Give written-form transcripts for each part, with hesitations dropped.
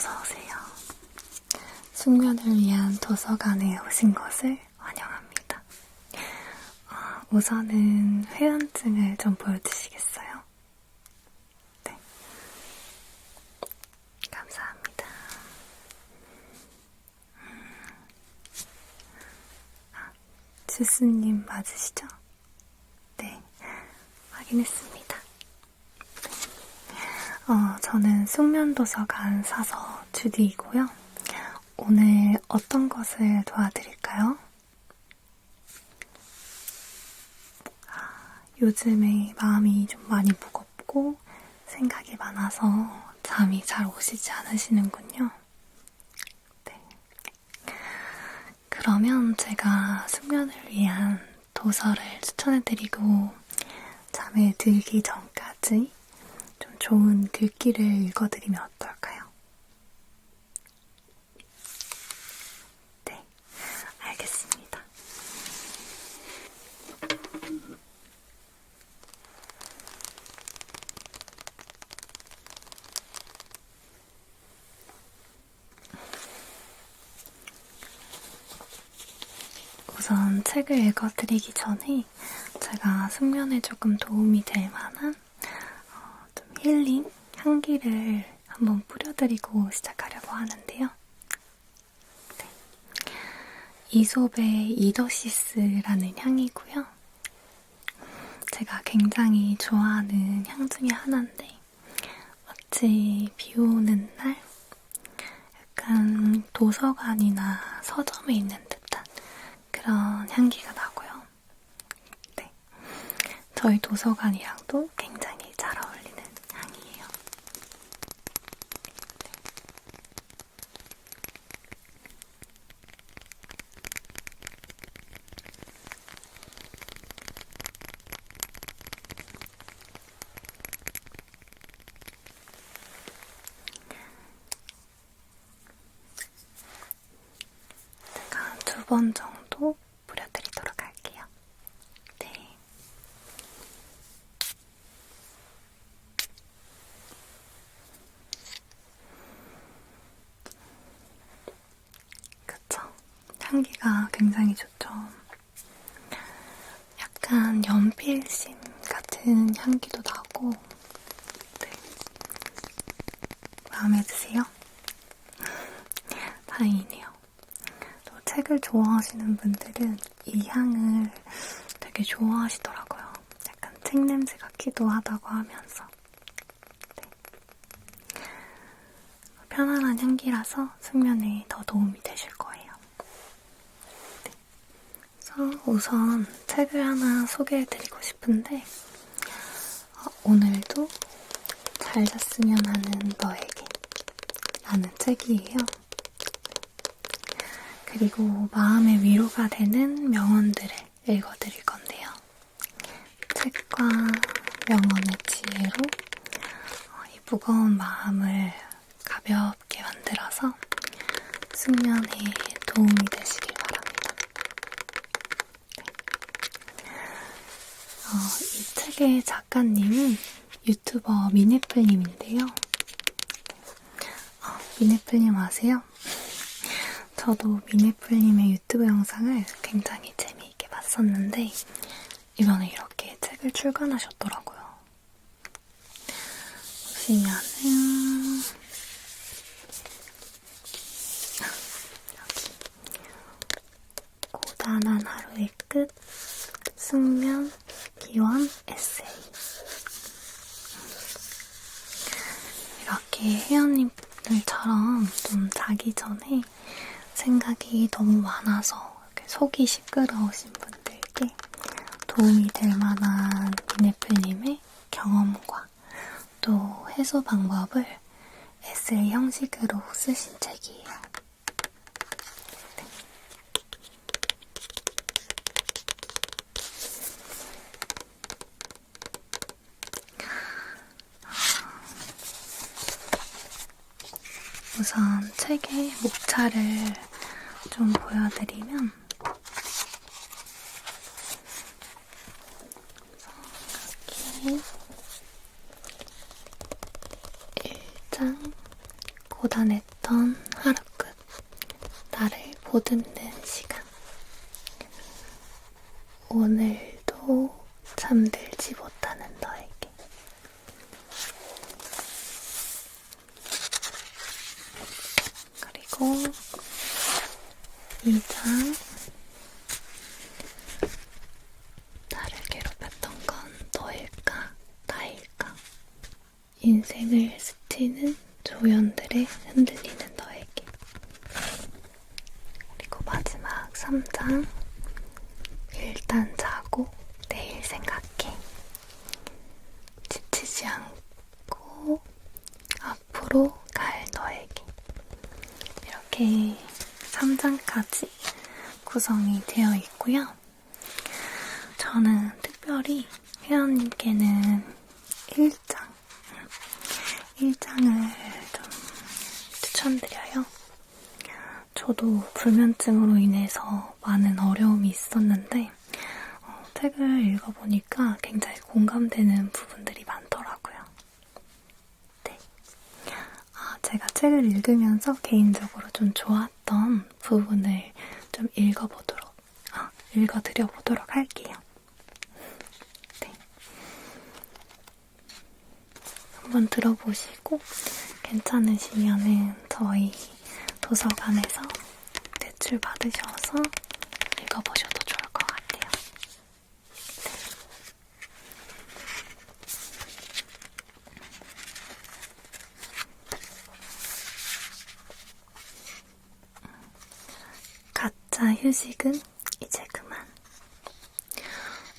어서오세요. 숙면을 위한 도서관에 오신 것을 환영합니다. 우선은 회원증을 좀 보여주시겠어요? 네. 감사합니다. 주스님 맞으시죠? 네, 확인했습니다. 저는 숙면도서관 사서 주디이고요. 오늘 어떤 것을 도와드릴까요? 요즘에 마음이 좀 많이 무겁고 생각이 많아서 잠이 잘 오시지 않으시는군요. 네. 그러면 제가 숙면을 위한 도서를 추천해드리고 잠에 들기 전까지 좀 좋은 글귀를 읽어드리면 어떨까요? 네, 알겠습니다. 우선 책을 읽어드리기 전에 제가 숙면에 조금 도움이 될 만한 좀 힐링 향기를 한번 뿌려드리고 시작하려고 하는데요. 네. 이솝의 이더시스라는 향이고요. 제가 굉장히 좋아하는 향 중에 하나인데 마치 비 오는 날 약간 도서관이나 서점에 있는 듯한 그런 향기가 나고요. 네. 저희 도서관이랑도 굉장히 잘 어울리는 향이에요. 제가 한 2번 정도 뿌려드리도록 할게요. 네. 그쵸? 향기가 굉장히 좋죠. 약간 연필심 같은 향기도 나고, 네. 마음에 드세요? 다행이네요. 또 책을 좋아하시는 분들은 이 향을 되게 좋아하시더라고요. 약간 책 냄새 같기도 하다고 하면서. 네. 편안한 향기라서 숙면에 더 도움이 되실 거예요. 네. 그래서 우선 책을 하나 소개해드리고 싶은데 오늘도 잘 잤으면 하는 너에게 라는 책이에요. 그리고 마음의 위로가 되는 명언들을 읽어드릴 건데요. 책과 명언의 지혜로 이 무거운 마음을 가볍게 만들어서 숙면에 도움이 되시길 바랍니다. 이 책의 작가님은 유튜버 미네플님인데요. 미네플님 아세요? 저도 미네플님의 유튜브 영상을 굉장히 재미있게 봤었는데 이번에 이렇게 책을 출간하셨더라고요. 보시면은 여기 고단한 하루의 끝 숙면 기원 에세이 이렇게 회원님들처럼 좀 자기 전에 생각이 너무 많아서 이렇게 속이 시끄러우신 분들께 도움이 될 만한 미네플님의 경험과 또 해소 방법을 에세이 형식으로 쓰신 책이에요. 네. 우선 책의 목차를 좀 보여드리면 이렇게 1장 고단했던 있던 하루 끝, 나를 보듬는 시간. 오늘도 잠들지 못하는 너에게. 그리고 이 장, 나를 괴롭혔던 건 너일까 나일까. 인생을 스치는 조연들에 흔들리는 너에게. 그리고 마지막 3장, 일단 자고 내일 생각해. 지치지 않고 앞으로 갈 너에게. 이렇게 3장까지 구성이 되어 있고요. 저는 특별히 회원님께는 1장을 좀 추천드려요. 저도 불면증으로 인해서 많은 어려움이 있었는데 책을 읽어보니까 굉장히 공감되는 부분들이 많더라고요. 네. 제가 책을 읽으면서 개인적으로 좀 좋았던 부분을 좀 읽어드려보도록 할게요. 네. 한번 들어보시고 괜찮으시면은 저희 도서관에서 대출 받으셔서 읽어보셔도 좋을 것 같아요. 네. 가짜 휴식은 이제 그만.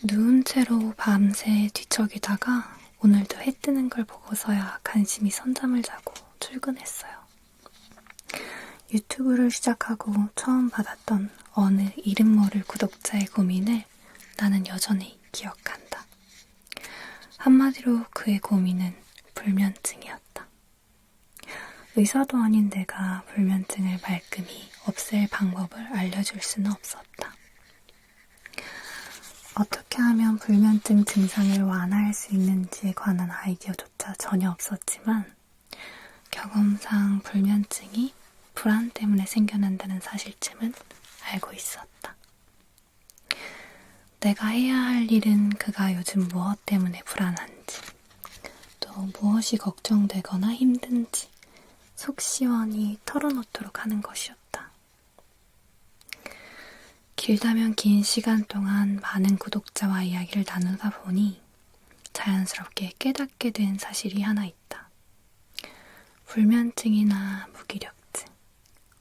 누운 채로 밤새 뒤척이다가 오늘도 해 뜨는 걸 보고서야 간신히 선잠을 자고 출근했어요. 유튜브를 시작하고 처음 받았던 어느 이름 모를 구독자의 고민을 나는 여전히 기억한다. 한마디로 그의 고민은 불면증이었다. 의사도 아닌 내가 불면증을 말끔히 없앨 방법을 알려줄 수는 없었다. 어떻게 하면 불면증 증상을 완화할 수 있는지에 관한 아이디어조차 전혀 없었지만 경험상 불면증이 불안 때문에 생겨난다는 사실쯤은 알고 있었다. 내가 해야 할 일은 그가 요즘 무엇 때문에 불안한지, 또 무엇이 걱정되거나 힘든지 속 시원히 털어놓도록 하는 것이었다. 길다면 긴 시간 동안 많은 구독자와 이야기를 나누다 보니 자연스럽게 깨닫게 된 사실이 하나 있다. 불면증이나 무기력증,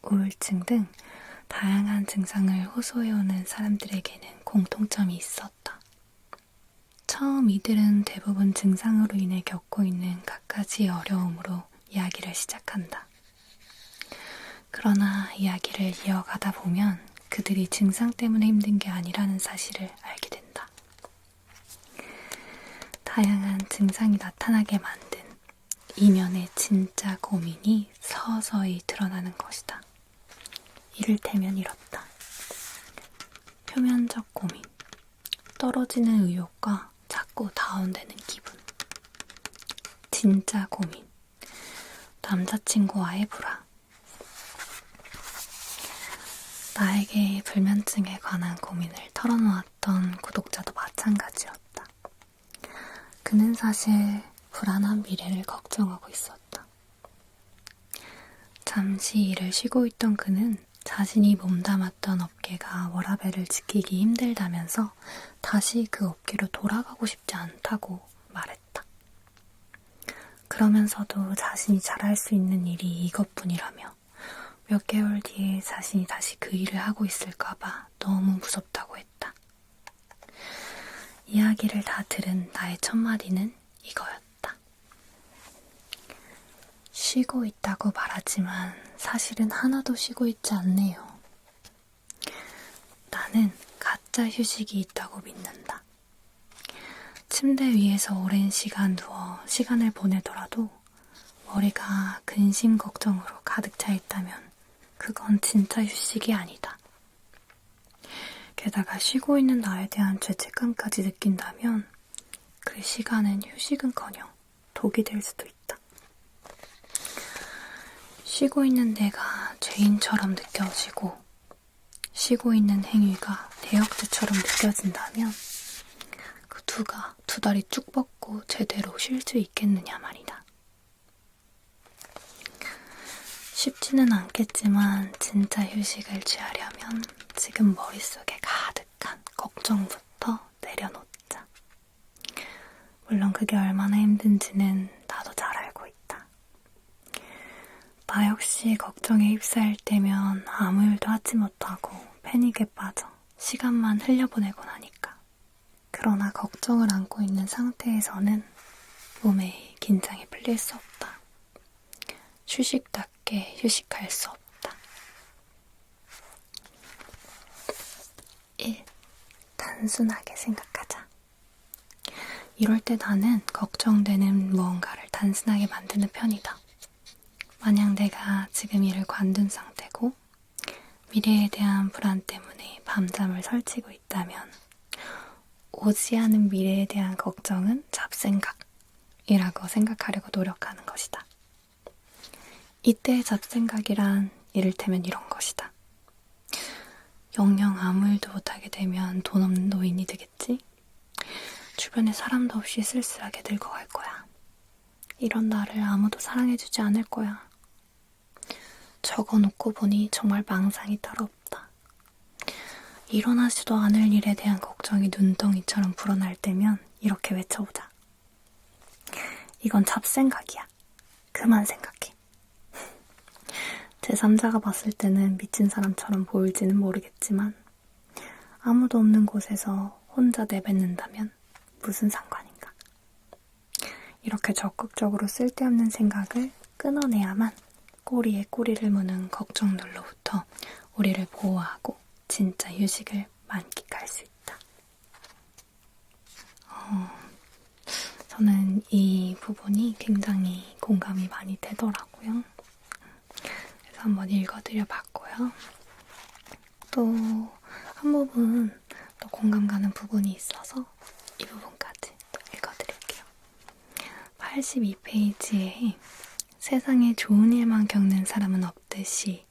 우울증 등 다양한 증상을 호소해오는 사람들에게는 공통점이 있었다. 처음 이들은 대부분 증상으로 인해 겪고 있는 갖가지 어려움으로 이야기를 시작한다. 그러나 이야기를 이어가다 보면 그들이 증상 때문에 힘든 게 아니라는 사실을 알게 된다. 다양한 증상이 나타나게 만든 이면의 진짜 고민이 서서히 드러나는 것이다. 이를테면 이렇다. 표면적 고민, 떨어지는 의욕과 자꾸 다운되는 기분. 진짜 고민, 남자친구와의 불화. 나에게 불면증에 관한 고민을 털어놓았던 구독자도 마찬가지였다. 그는 사실 불안한 미래를 걱정하고 있었다. 잠시 일을 쉬고 있던 그는 자신이 몸담았던 업계가 워라밸을 지키기 힘들다면서 다시 그 업계로 돌아가고 싶지 않다고 말했다. 그러면서도 자신이 잘할 수 있는 일이 이것뿐이라며 몇 개월 뒤에 자신이 다시 그 일을 하고 있을까봐 너무 무섭다고 했다. 이야기를 다 들은 나의 첫마디는 이거였다. 쉬고 있다고 말하지만 사실은 하나도 쉬고 있지 않네요. 나는 가짜 휴식이 있다고 믿는다. 침대 위에서 오랜 시간 누워 시간을 보내더라도 머리가 근심 걱정으로 가득 차 있다면 그건 진짜 휴식이 아니다. 게다가 쉬고 있는 나에 대한 죄책감까지 느낀다면 그 시간은 휴식은커녕 독이 될 수도 있다. 쉬고 있는 내가 죄인처럼 느껴지고 쉬고 있는 행위가 대역죄처럼 느껴진다면 그 두 다리 쭉 뻗고 제대로 쉴 수 있겠느냐 말이다. 쉽지는 않겠지만 진짜 휴식을 취하려면 지금 머릿속에 가득한 걱정부터 내려놓자. 물론 그게 얼마나 힘든지는 나도 잘 알고 있다. 나 역시 걱정에 휩싸일 때면 아무 일도 하지 못하고 패닉에 빠져 시간만 흘려보내곤 하니까. 그러나 걱정을 안고 있는 상태에서는 몸에 긴장이 풀릴 수 없다. 휴식답게 휴식할 수 없다. 1. 단순하게 생각하자. 이럴 때 나는 걱정되는 무언가를 단순하게 만드는 편이다. 만약 내가 지금 일을 관둔 상태고 미래에 대한 불안 때문에 밤잠을 설치고 있다면 오지 않은 미래에 대한 걱정은 잡생각이라고 생각하려고 노력하는 것이다. 이때의 잡생각이란 이를테면 이런 것이다. 영영 아무 일도 못하게 되면 돈 없는 노인이 되겠지? 주변에 사람도 없이 쓸쓸하게 늙어갈 거야. 이런 나를 아무도 사랑해주지 않을 거야. 적어놓고 보니 정말 망상이 따로 없다. 일어나지도 않을 일에 대한 걱정이 눈덩이처럼 불어날 때면 이렇게 외쳐보자. 이건 잡생각이야. 그만 생각해. 제3자가 봤을 때는 미친 사람처럼 보일지는 모르겠지만 아무도 없는 곳에서 혼자 내뱉는다면 무슨 상관인가. 이렇게 적극적으로 쓸데없는 생각을 끊어내야만 꼬리에 꼬리를 무는 걱정들로부터 우리를 보호하고 진짜 휴식을 만끽할 수 있다. 저는 이 부분이 굉장히 공감이 많이 되더라고요. 그래서 한번 읽어드려 봤고요. 또 한 부분 또 공감 가는 부분이 있어서 이 부분까지 또 읽어드릴게요. 82페이지에 세상에 좋은 일만 겪는 사람은 없듯이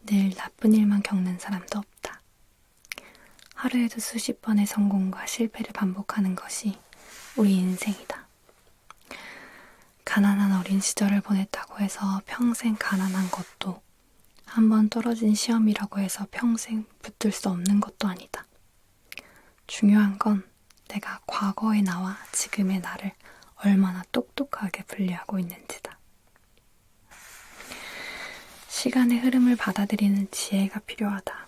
늘 나쁜 일만 겪는 사람도 없다. 하루에도 수십 번의 성공과 실패를 반복하는 것이 우리 인생이다. 가난한 어린 시절을 보냈다고 해서 평생 가난한 것도 한 번 떨어진 시험이라고 해서 평생 붙을 수 없는 것도 아니다. 중요한 건 내가 과거의 나와 지금의 나를 얼마나 똑똑하게 분리하고 있는지다. 시간의 흐름을 받아들이는 지혜가 필요하다.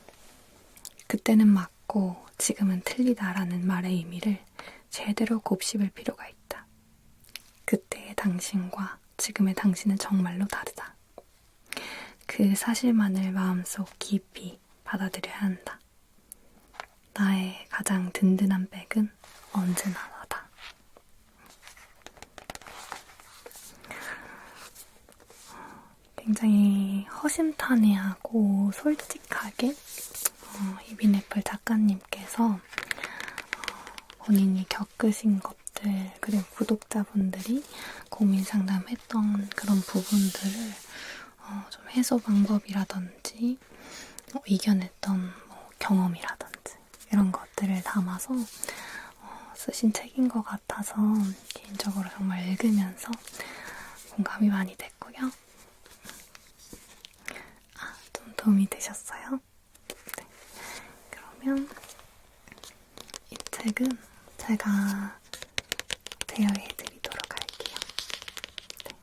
그때는 맞고 지금은 틀리다라는 말의 의미를 제대로 곱씹을 필요가 있다. 그때의 당신과 지금의 당신은 정말로 다르다. 그 사실만을 마음속 깊이 받아들여야 한다. 나의 가장 든든한 백은 언제나 너다. 굉장히 허심탄회하고 솔직하게 이비네플 작가님께서 본인이 겪으신 것들 그리고 구독자분들이 고민 상담했던 그런 부분들을 좀 해소 방법이라든지 이겨냈던 경험이라든지 이런 것들을 담아서 쓰신 책인 것 같아서 개인적으로 정말 읽으면서 공감이 많이 됐고요. 좀 도움이 되셨어요? 네. 그러면 이 책은 제가 대여해드리도록 할게요. 네.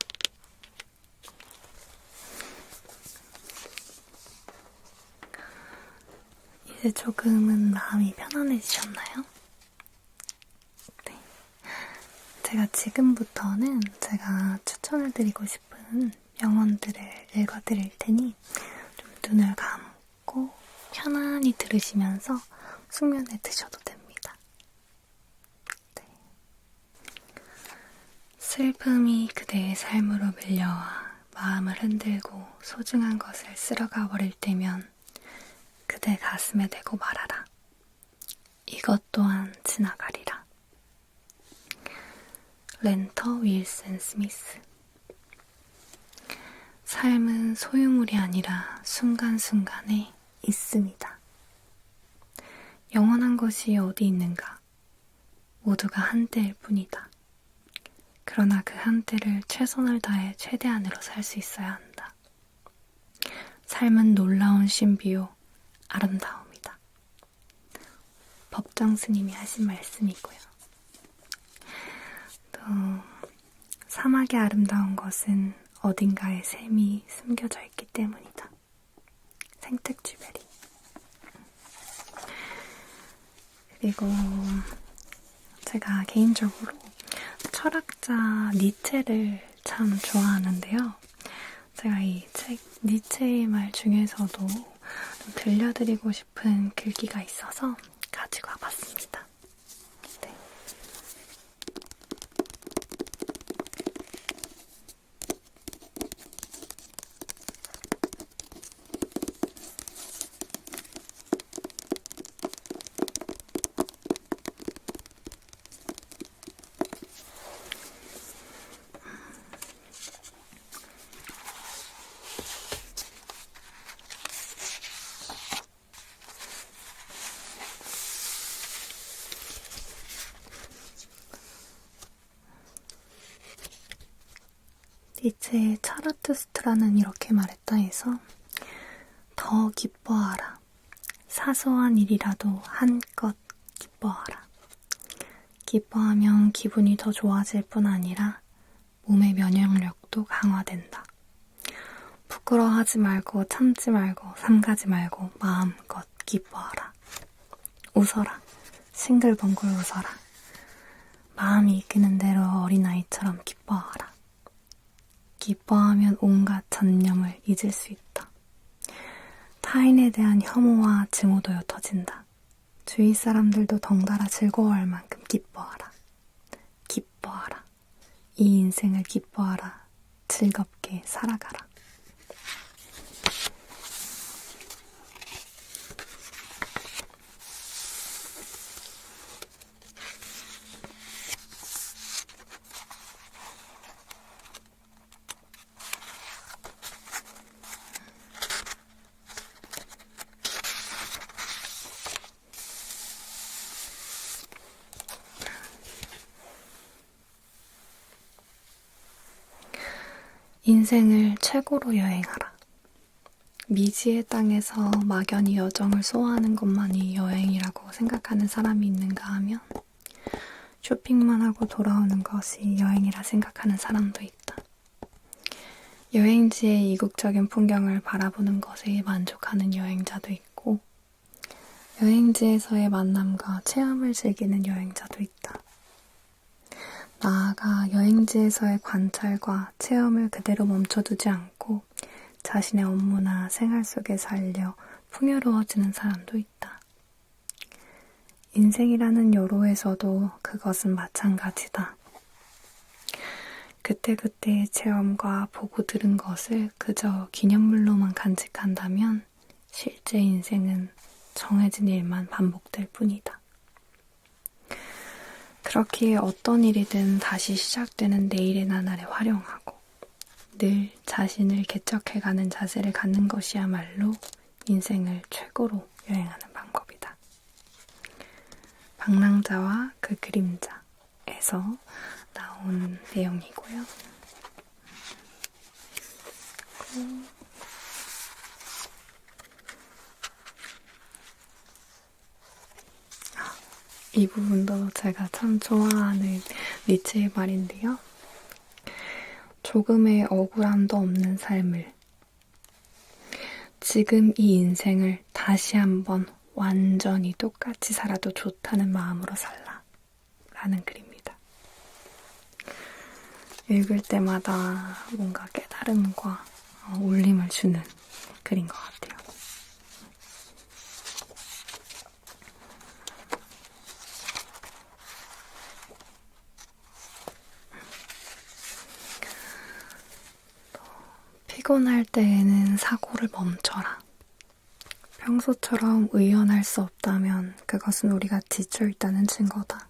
이제 조금은 마음이 편안해지셨나요? 네. 제가 지금부터는 제가 추천해드리고 싶은 명언들을 읽어드릴 테니 좀 눈을 감고 편안히 들으시면서 숙면에 드셔도 됩니다. 네. 슬픔이 그대의 삶으로 밀려와 마음을 흔들고 소중한 것을 쓸어가 버릴 때면 그대 가슴에 대고 말하라. 이것 또한 지나가리라. 렌터 윌슨 스미스. 삶은 소유물이 아니라 순간순간에 있습니다. 영원한 것이 어디 있는가? 모두가 한때일 뿐이다. 그러나 그 한때를 최선을 다해 최대한으로 살 수 있어야 한다. 삶은 놀라운 신비요, 아름다움이다. 법정 스님이 하신 말씀이고요. 또 사막의 아름다운 것은 어딘가에 샘이 숨겨져 있기 때문이다. 생텍쥐베리. 그리고 제가 개인적으로 철학자 니체를 참 좋아하는데요. 제가 이 책 니체의 말 중에서도 좀 들려드리고 싶은 글귀가 있어서 가지고 와봤습니다. 네. 니체의 차르투스트라는 이렇게 말했다 해서 더 기뻐하라. 사소한 일이라도 한껏 기뻐하라. 기뻐하면 기분이 더 좋아질 뿐 아니라 몸의 면역력도 강화된다. 부끄러워하지 말고 참지 말고 삼가지 말고 마음껏 기뻐하라. 웃어라. 싱글벙글 웃어라. 마음이 이끄는 대로 어린아이처럼 기뻐하라. 기뻐하면 온갖 잡념을 잊을 수 있다. 타인에 대한 혐오와 증오도 옅어진다. 주위 사람들도 덩달아 즐거워할 만큼 기뻐하라. 기뻐하라. 이 인생을 기뻐하라. 즐겁게 살아가라. 인생을 최고로 여행하라. 미지의 땅에서 막연히 여정을 소화하는 것만이 여행이라고 생각하는 사람이 있는가 하면 쇼핑만 하고 돌아오는 것이 여행이라 생각하는 사람도 있다. 여행지의 이국적인 풍경을 바라보는 것에 만족하는 여행자도 있고 여행지에서의 만남과 체험을 즐기는 여행자도 있다. 나아가 여행지에서의 관찰과 체험을 그대로 멈춰두지 않고 자신의 업무나 생활 속에 살려 풍요로워지는 사람도 있다. 인생이라는 요로에서도 그것은 마찬가지다. 그때그때의 체험과 보고 들은 것을 그저 기념물로만 간직한다면 실제 인생은 정해진 일만 반복될 뿐이다. 그렇기에 어떤 일이든 다시 시작되는 내일의 나날에 활용하고 늘 자신을 개척해가는 자세를 갖는 것이야말로 인생을 최고로 여행하는 방법이다. 방랑자와 그 그림자에서 나온 내용이고요. 이 부분도 제가 참 좋아하는 니체의 말인데요. 조금의 억울함도 없는 삶을, 지금 이 인생을 다시 한번 완전히 똑같이 살아도 좋다는 마음으로 살라 라는 글입니다. 읽을 때마다 뭔가 깨달음과 울림을 주는 글인 것 같아요. 피곤할 때에는 사고를 멈춰라. 평소처럼 의연할 수 없다면 그것은 우리가 지쳐있다는 증거다.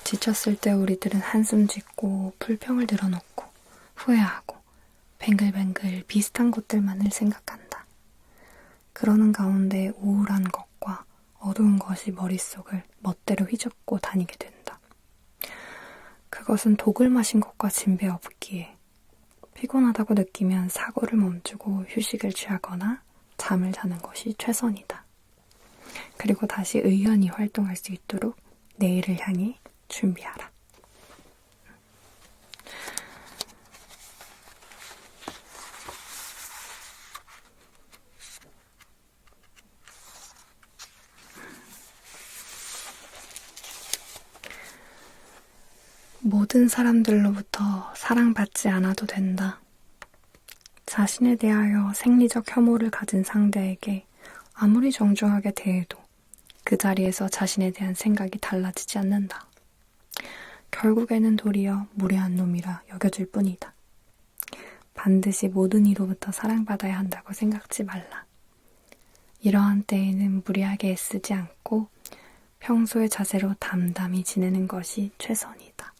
지쳤을 때 우리들은 한숨 짓고 불평을 늘어놓고 후회하고 뱅글뱅글 비슷한 것들만을 생각한다. 그러는 가운데 우울한 것과 어두운 것이 머릿속을 멋대로 휘젓고 다니게 된다. 그것은 독을 마신 것과 진배 없기에 피곤하다고 느끼면 사고를 멈추고 휴식을 취하거나 잠을 자는 것이 최선이다. 그리고 다시 의연히 활동할 수 있도록 내일을 향해 준비하라. 모든 사람들로부터 사랑받지 않아도 된다. 자신에 대하여 생리적 혐오를 가진 상대에게 아무리 정중하게 대해도 그 자리에서 자신에 대한 생각이 달라지지 않는다. 결국에는 도리어 무례한 놈이라 여겨질 뿐이다. 반드시 모든 이로부터 사랑받아야 한다고 생각지 말라. 이러한 때에는 무리하게 애쓰지 않고 평소의 자세로 담담히 지내는 것이 최선이다.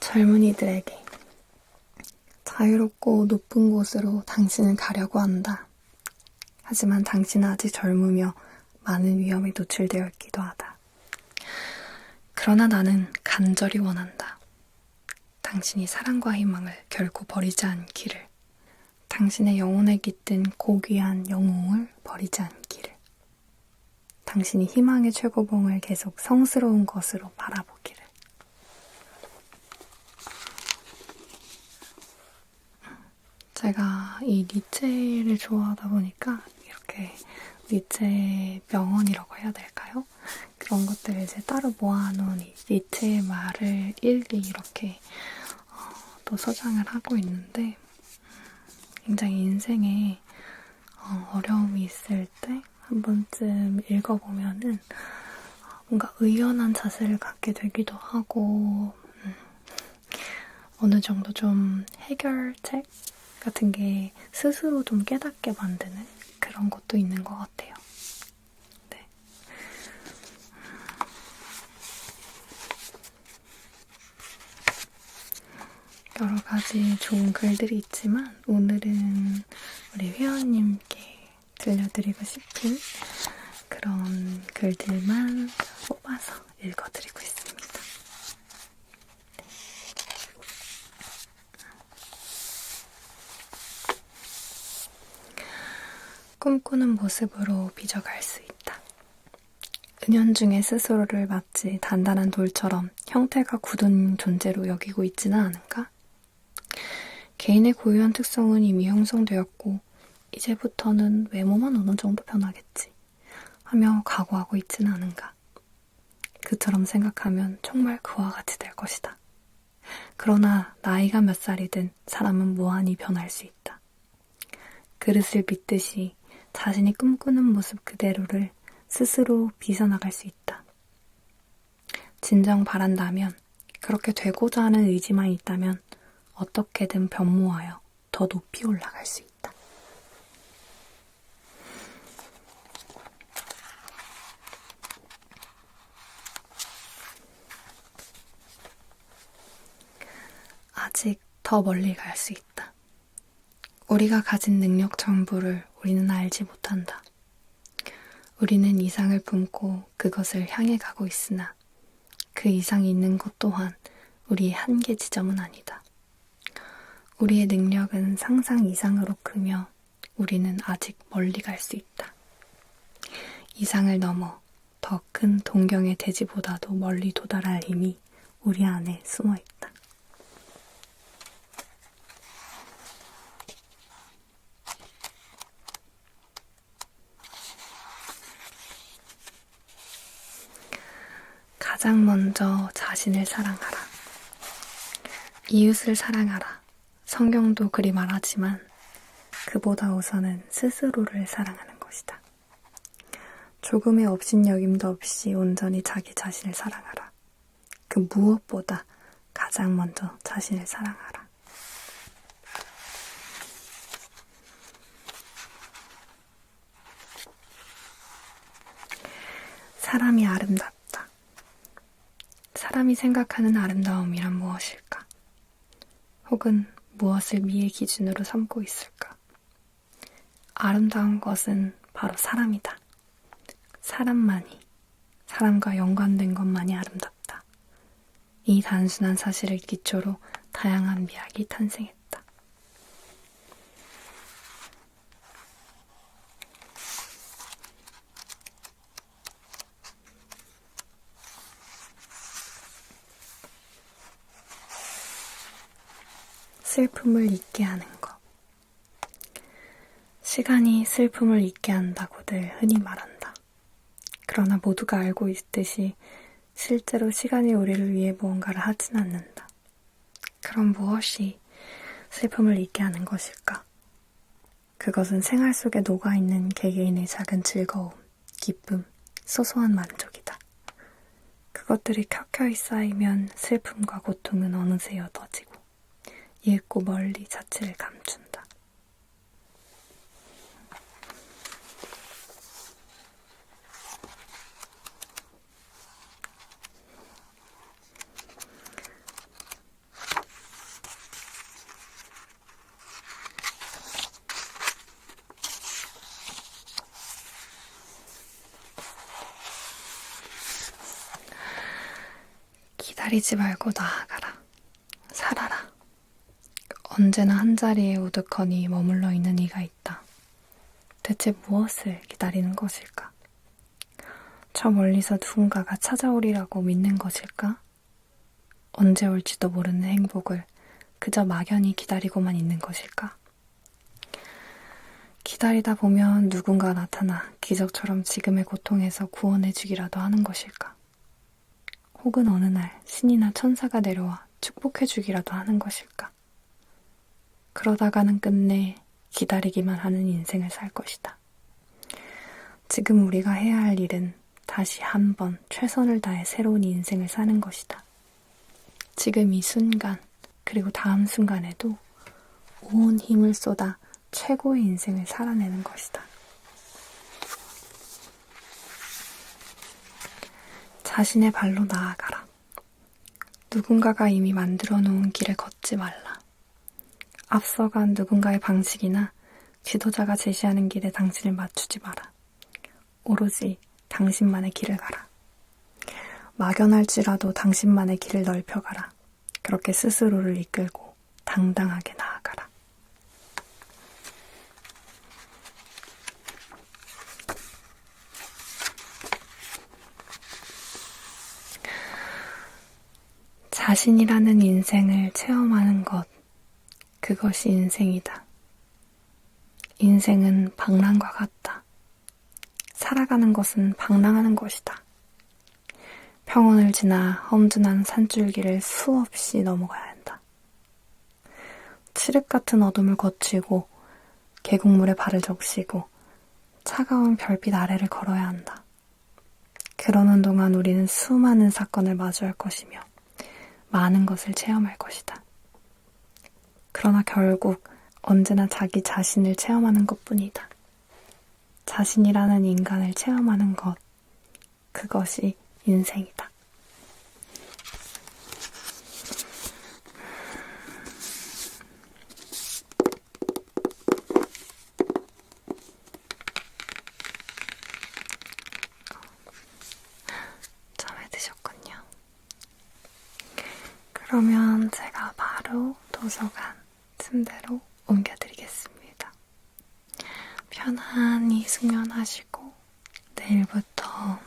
젊은이들에게 자유롭고 높은 곳으로 당신은 가려고 한다. 하지만 당신은 아직 젊으며 많은 위험에 노출되어 있기도 하다. 그러나 나는 간절히 원한다. 당신이 사랑과 희망을 결코 버리지 않기를. 당신의 영혼에 깃든 고귀한 영웅을 버리지 않기를. 당신이 희망의 최고봉을 계속 성스러운 것으로 바라보기를. 제가 이 니체를 좋아하다 보니까 이렇게 니체 명언이라고 해야 될까요? 그런 것들을 이제 따로 모아놓은 이 니체의 말을 일기 이렇게 또 소장을 하고 있는데 굉장히 인생에 어려움이 있을 때 한 번쯤 읽어보면은 뭔가 의연한 자세를 갖게 되기도 하고 어느 정도 좀 해결책 같은 게 스스로 좀 깨닫게 만드는 그런 것도 있는 것 같아요. 네. 여러 가지 좋은 글들이 있지만 오늘은 우리 회원님께 들려드리고 싶은 그런 글들만 뽑아서 읽어드리고 있습니다. 꿈꾸는 모습으로 빚어갈 수 있다. 은연중에 스스로를 마치 단단한 돌처럼 형태가 굳은 존재로 여기고 있지는 않은가? 개인의 고유한 특성은 이미 형성되었고 이제부터는 외모만 어느 정도 변하겠지 하며 각오하고 있지는 않은가? 그처럼 생각하면 정말 그와 같이 될 것이다. 그러나 나이가 몇 살이든 사람은 무한히 변할 수 있다. 그릇을 빚듯이 자신이 꿈꾸는 모습 그대로를 스스로 빚어나갈 수 있다. 진정 바란다면, 그렇게 되고자 하는 의지만 있다면 어떻게든 변모하여 더 높이 올라갈 수 있다. 아직 더 멀리 갈 수 있다. 우리가 가진 능력 전부를 우리는 알지 못한다. 우리는 이상을 품고 그것을 향해 가고 있으나 그 이상이 있는 것 또한 우리의 한계 지점은 아니다. 우리의 능력은 상상 이상으로 크며 우리는 아직 멀리 갈 수 있다. 이상을 넘어 더 큰 동경의 대지보다도 멀리 도달할 힘이 우리 안에 숨어 있다. 가장 먼저 자신을 사랑하라. 이웃을 사랑하라. 성경도 그리 말하지만 그보다 우선은 스스로를 사랑하는 것이다. 조금의 업신여김도 없이 온전히 자기 자신을 사랑하라. 그 무엇보다 가장 먼저 자신을 사랑하라. 사람이 아름답다. 사람이 생각하는 아름다움이란 무엇일까? 혹은 무엇을 미의 기준으로 삼고 있을까? 아름다운 것은 바로 사람이다. 사람만이, 사람과 연관된 것만이 아름답다. 이 단순한 사실을 기초로 다양한 미학이 탄생했다. 슬픔을 잊게 하는 것. 시간이 슬픔을 잊게 한다고들 흔히 말한다. 그러나 모두가 알고 있듯이 실제로 시간이 우리를 위해 무언가를 하진 않는다. 그럼 무엇이 슬픔을 잊게 하는 것일까? 그것은 생활 속에 녹아있는 개개인의 작은 즐거움, 기쁨, 소소한 만족이다. 그것들이 켜켜이 쌓이면 슬픔과 고통은 어느새 옅어지고 옅고 멀리 자취를 감춘다. 기다리지 말고 나아가라. 살아라. 언제나 한자리에 우두커니 머물러 있는 이가 있다. 대체 무엇을 기다리는 것일까? 저 멀리서 누군가가 찾아오리라고 믿는 것일까? 언제 올지도 모르는 행복을 그저 막연히 기다리고만 있는 것일까? 기다리다 보면 누군가 나타나 기적처럼 지금의 고통에서 구원해주기라도 하는 것일까? 혹은 어느 날 신이나 천사가 내려와 축복해주기라도 하는 것일까? 그러다가는 끝내 기다리기만 하는 인생을 살 것이다. 지금 우리가 해야 할 일은 다시 한번 최선을 다해 새로운 인생을 사는 것이다. 지금 이 순간, 그리고 다음 순간에도 온 힘을 쏟아 최고의 인생을 살아내는 것이다. 자신의 발로 나아가라. 누군가가 이미 만들어 놓은 길을 걷지 말라. 앞서간 누군가의 방식이나 지도자가 제시하는 길에 당신을 맞추지 마라. 오로지 당신만의 길을 가라. 막연할지라도 당신만의 길을 넓혀가라. 그렇게 스스로를 이끌고 당당하게 나아가라. 자신이라는 인생을 체험하는 것, 그것이 인생이다. 인생은 방랑과 같다. 살아가는 것은 방랑하는 것이다. 평원을 지나 험준한 산줄기를 수없이 넘어가야 한다. 칠흑 같은 어둠을 거치고 계곡물에 발을 적시고 차가운 별빛 아래를 걸어야 한다. 그러는 동안 우리는 수많은 사건을 마주할 것이며 많은 것을 체험할 것이다. 그러나 결국 언제나 자기 자신을 체험하는 것뿐이다. 자신이라는 인간을 체험하는 것, 그것이 인생이다. 잠에 드셨군요. 그러면 제가 바로 도서관 침대로 옮겨드리겠습니다. 편안히 숙면하시고 내일부터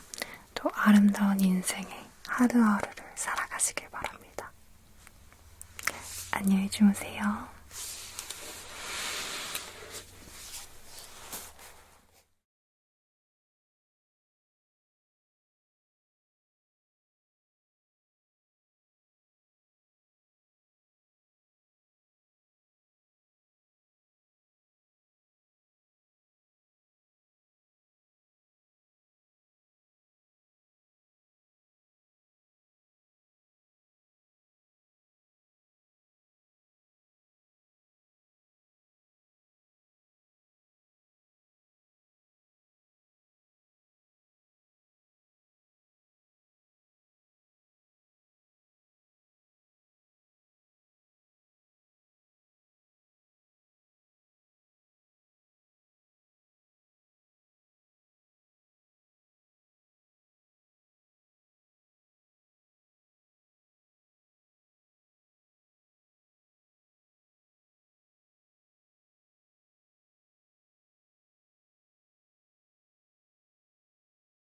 또 아름다운 인생의 하루하루를 살아가시길 바랍니다. 안녕히 주무세요.